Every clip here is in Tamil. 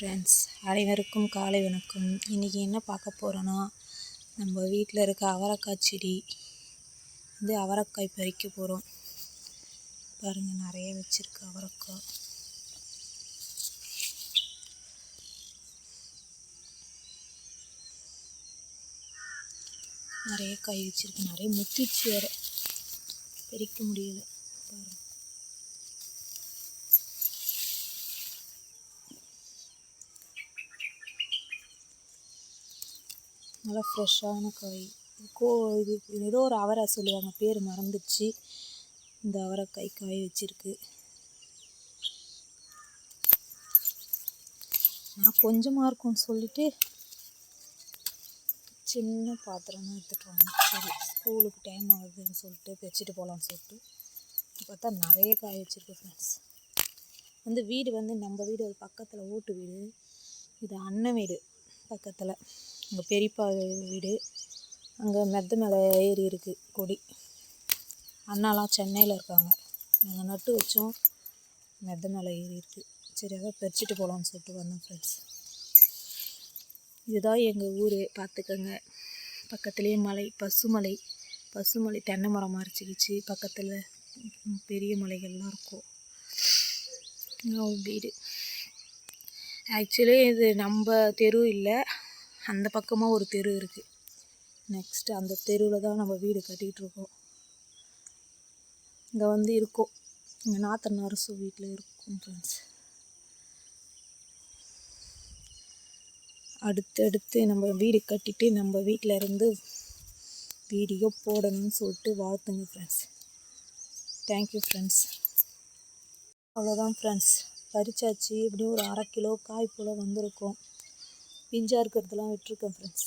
ஃப்ரெண்ட்ஸ், அனைவருக்கும் காலை வணக்கம். இன்றைக்கி என்ன பார்க்க போகிறோன்னா, நம்ம வீட்டில் இருக்க அவரைக்காய் செடி அவரைக்காய் பறிக்க போகிறோம். பாருங்கள், நிறைய வச்சுருக்கு அவரைக்காய். நிறைய காய் வச்சுருக்கு, நிறைய முத்திச்சு வேறு, பறிக்க முடியல. பாருங்கள், நல்லா ஃப்ரெஷ்ஷான காய். இது ஏதோ ஒரு அவரை சொல்லுவாங்க, பேர் மறந்துடுச்சு. இந்த அவரைக்காய் காய் வச்சுருக்கு. நான் கொஞ்சமாக இருக்கும்னு சொல்லிட்டு சின்ன பாத்திரம் தான் எடுத்துகிட்டு வந்தேன். சரி, ஸ்கூலுக்கு டைம் ஆகுதுன்னு சொல்லிட்டு வச்சுட்டு போகலான்னு சொல்லிட்டு பார்த்தா நிறைய காய் வச்சுருக்கு ஃப்ரெண்ட்ஸ். வீடு நம்ம வீடு பக்கத்தில் ஓட்டு வீடு. இது அண்ணன் வீடு பக்கத்தில், எங்கள் பெரியப்பா வீடு. அங்கே மெத்த மேலே ஏறி இருக்குது கொடி. அண்ணாலாம் சென்னையில் இருக்காங்க. நாங்கள் நட்டு வச்சோம், மெத்த மேலே ஏறி இருக்குது. சரி, அதான் பறிச்சுட்டு போகலான்னு சொல்லிட்டு வந்தோம் ஃப்ரெண்ட்ஸ். இதுதான் எங்கள் ஊர், பார்த்துக்கோங்க. பக்கத்துலேயே மலை, பசுமலை தென்னை மரம் மறைச்சிக்கிச்சு. பக்கத்தில் பெரிய மலைகள்லாம் இருக்கும். வீடு ஆக்சுவலி இது நம்ம தெரு இல்லை, அந்த பக்கமாக ஒரு தெரு இருக்குது. நெக்ஸ்ட்டு அந்த தெருவில் தான் நம்ம வீடு கட்டிகிட்டு இருக்கோம். இங்கே இருக்கோம், இங்கே நாத்தனாரசு வீட்டில் இருக்கும் ஃப்ரெண்ட்ஸ். அடுத்தடுத்து நம்ம வீடு கட்டிட்டு நம்ம வீட்டில் இருந்து வீடியோ போடணும்னு சொல்லிட்டு வாழ்த்துங்க ஃப்ரெண்ட்ஸ். Thank you friends. அவ்வளோதான் ஃப்ரெண்ட்ஸ், பறிச்சாச்சு. இப்படியும் ஒரு 1/2 கிலோ காய் போல் வந்திருக்கும். பிஞ்சாக இருக்கிறதுலாம் விட்டுருக்கேன் ஃப்ரெண்ட்ஸ்.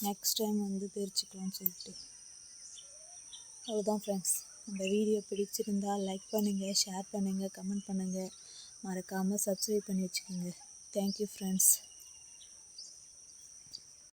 நெக்ஸ்ட் டைம் பறிச்சிக்கலாம்னு சொல்லிட்டு. அவ்வளோதான் ஃப்ரெண்ட்ஸ். இந்த வீடியோ பிடிச்சிருந்தால் லைக் பண்ணுங்கள், ஷேர் பண்ணுங்கள், கமெண்ட் பண்ணுங்கள். மறக்காமல் சப்ஸ்கிரைப் பண்ணி வச்சுக்கோங்க. Thank you friends.